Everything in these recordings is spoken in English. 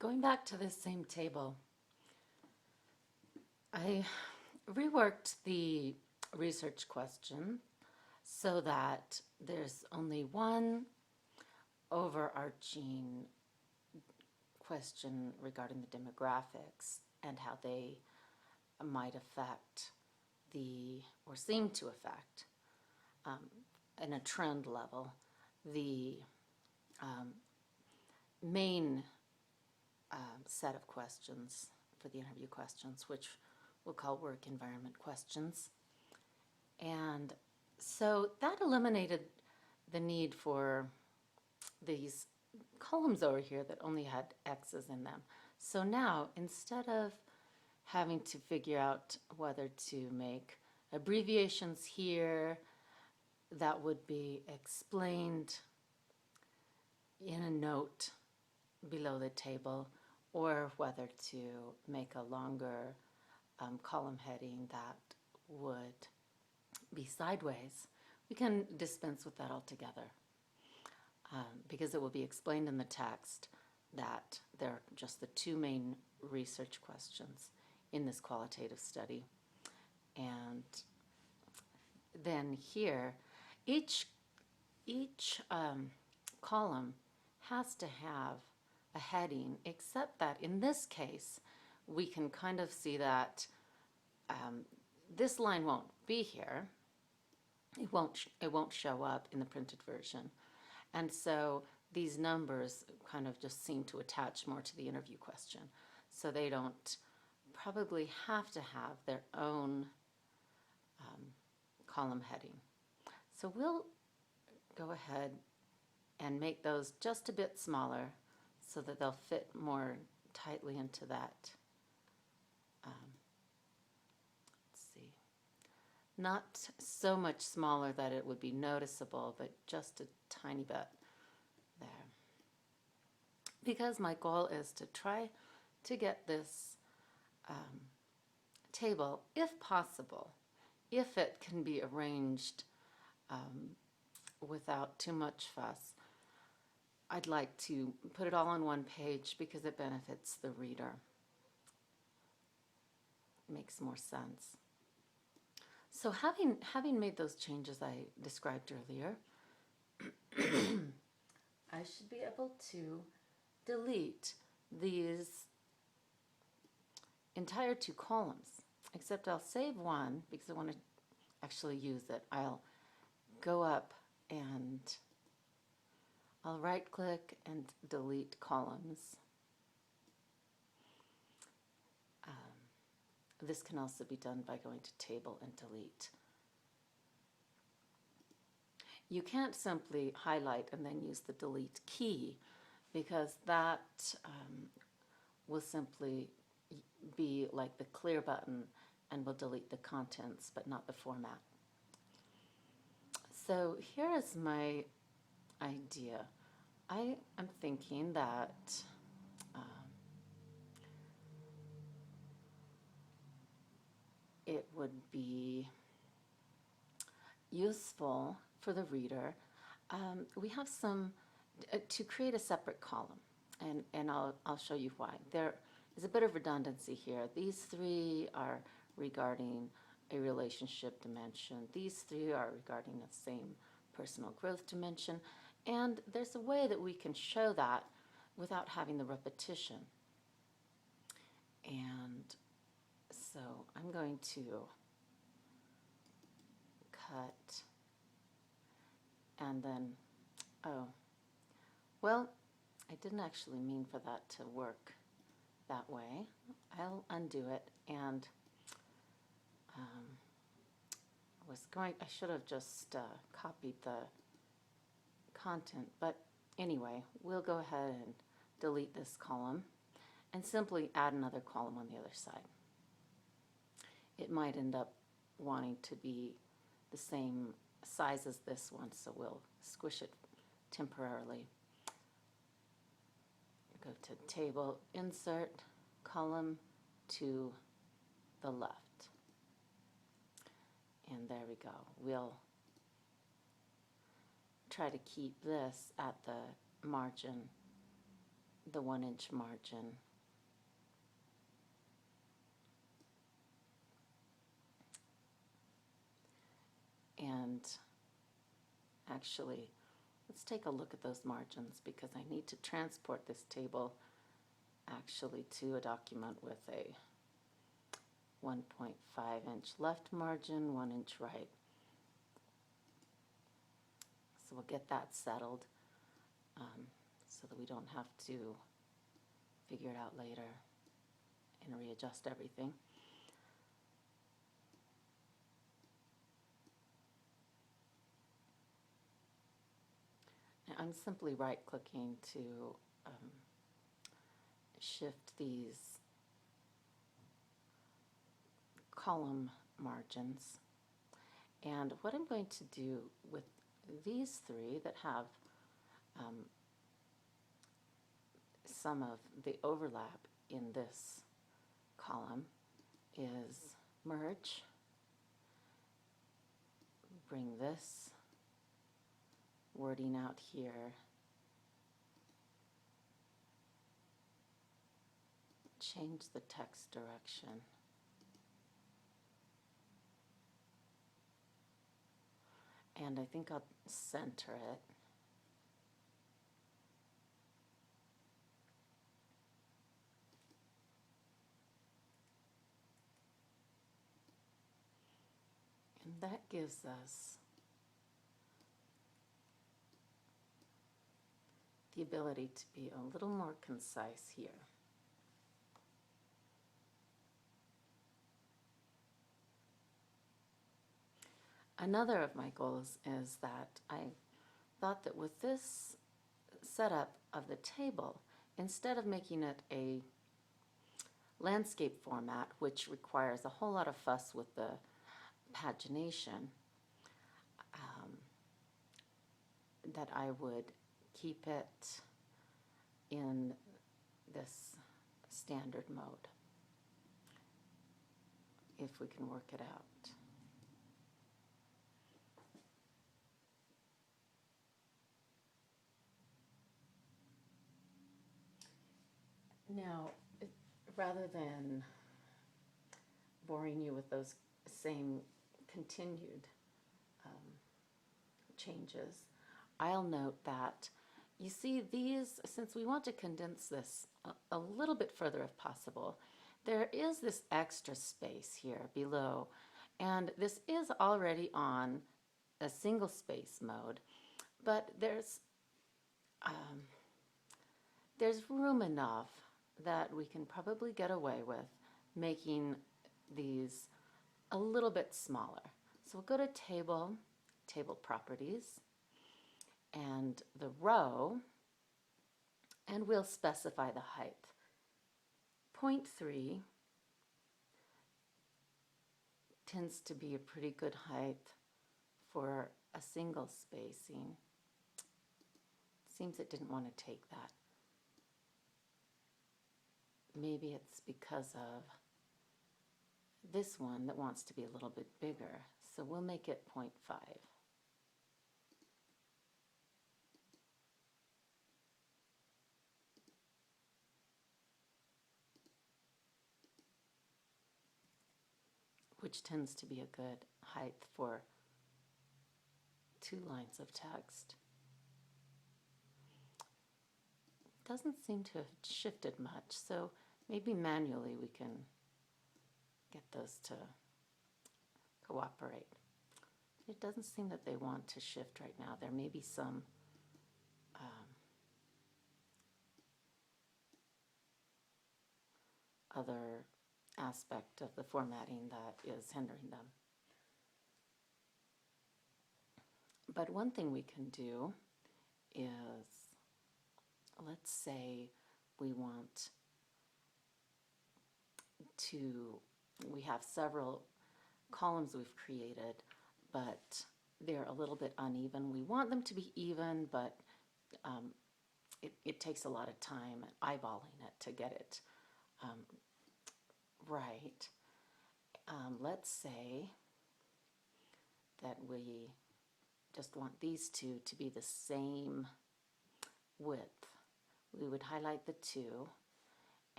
Going back to this same table, I reworked the research question so that there's only one overarching question regarding the demographics and how they might affect or seem to affect, in a trend level, the main set of questions for the interview questions, which we'll call work environment questions. And so that eliminated the need for these columns over here that only had X's in them. So now, instead of having to figure out whether to make abbreviations here that would be explained in a note below the table, or whether to make a longer column heading that would be sideways, we can dispense with that altogether, because it will be explained in the text that there are just the two main research questions in this qualitative study. And then here, each column has to have a heading, except that in this case, we can kind of see that this line won't be here. It won't show up in the printed version. And so these numbers kind of just seem to attach more to the interview question. So they don't probably have to have their own column heading. So we'll go ahead and make those just a bit smaller so that they'll fit more tightly into that. Let's see. Not so much smaller that it would be noticeable, but just a tiny bit there. Because my goal is to try to get this table, if possible, if it can be arranged without too much fuss, I'd like to put it all on one page because it benefits the reader. It makes more sense. So having made those changes I described earlier, I should be able to delete these entire two columns, except I'll save one because I want to actually use it. I'll go up and I'll right click and delete columns. This can also be done by going to Table and Delete. You can't simply highlight and then use the Delete key, because that will simply be like the clear button and will delete the contents but not the format. So here is my idea. I am thinking that it would be useful for the reader. We have some to create a separate column, and I'll show you why. There is a bit of redundancy here. These three are regarding a relationship dimension. These three are regarding the same personal growth dimension. And there's a way that we can show that without having the repetition. And so I'm going to cut and then, oh, well, I didn't actually mean for that to work that way. I'll undo it, and I should have just copied the content, but anyway, we'll go ahead and delete this column and simply add another column on the other side. It might end up wanting to be the same size as this one, so we'll squish it temporarily. Go to Table, Insert, Column to the left. And there we go. We'll try to keep this at the margin the 1-inch margin. And actually, let's take a look at those margins, because I need to transport this table actually to a document with a 1.5-inch left margin, 1-inch right. So we'll get that settled so that we don't have to figure it out later and readjust everything. Now I'm simply right-clicking to shift these column margins. And what I'm going to do with these three that have some of the overlap in this column is merge, bring this wording out here, change the text direction, and I think I'll center it. And that gives us the ability to be a little more concise here. Another of my goals is that I thought that with this setup of the table, instead of making it a landscape format, which requires a whole lot of fuss with the pagination, that I would keep it in this standard mode, if we can work it out. Now, rather than boring you with those same continued changes, I'll note that you see these, since we want to condense this a little bit further if possible, there is this extra space here below, and this is already on a single space mode, but there's room enough that we can probably get away with making these a little bit smaller. So we'll go to Table, Table Properties, and the row, and we'll specify the height. 0.3 tends to be a pretty good height for a single spacing. Seems it didn't want to take that. Maybe it's because of this one that wants to be a little bit bigger. So we'll make it 0.5. Which tends to be a good height for 2 lines of text. Doesn't seem to have shifted much, so maybe manually we can get those to cooperate. It doesn't seem that they want to shift right now. There may be some other aspect of the formatting that is hindering them. But one thing we can do is, let's say we want to, we have several columns we've created, but they're a little bit uneven. We want them to be even, but it takes a lot of time eyeballing it to get it right. Let's say that we just want these two to be the same width. we would highlight the 2,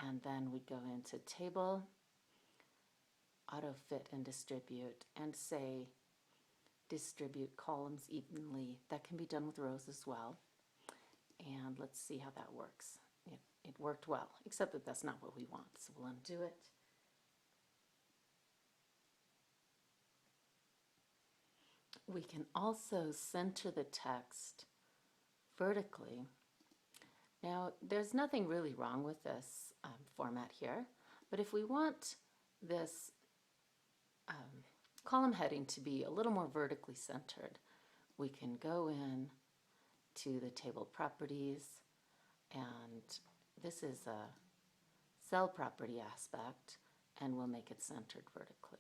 and then we'd go into Table, Auto Fit and Distribute, and say distribute columns evenly. That can be done with rows as well. And let's see how that works. It worked well, except that that's not what we want, so we'll undo it. We can also center the text vertically. Now, there's nothing really wrong with this format here, but if we want this column heading to be a little more vertically centered, we can go in to the table properties, and this is a cell property aspect, and we'll make it centered vertically.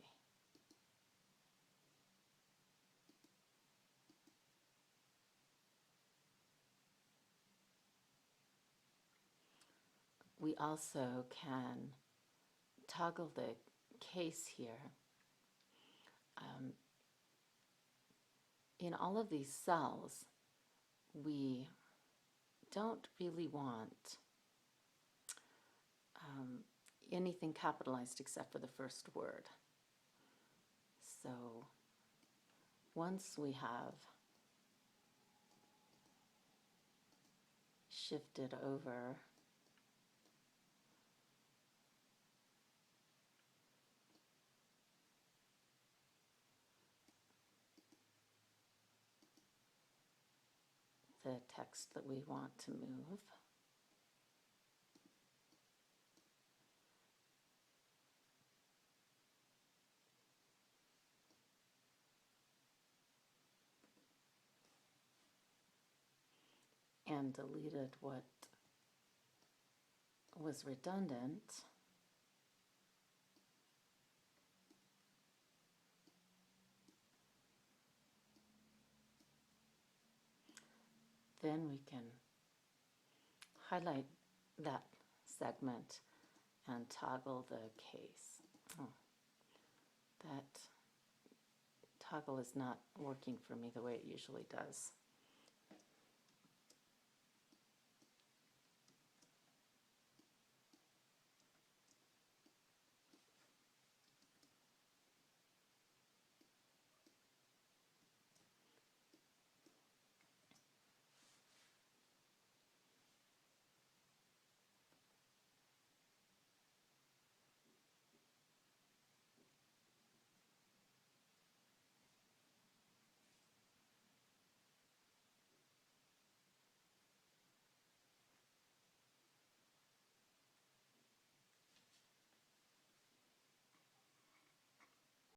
We also can toggle the case here. In all of these cells, we don't really want anything capitalized except for the first word. So once we have shifted over the text that we want to move, and deleted what was redundant, then we can highlight that segment and toggle the case. Oh, that toggle is not working for me the way it usually does.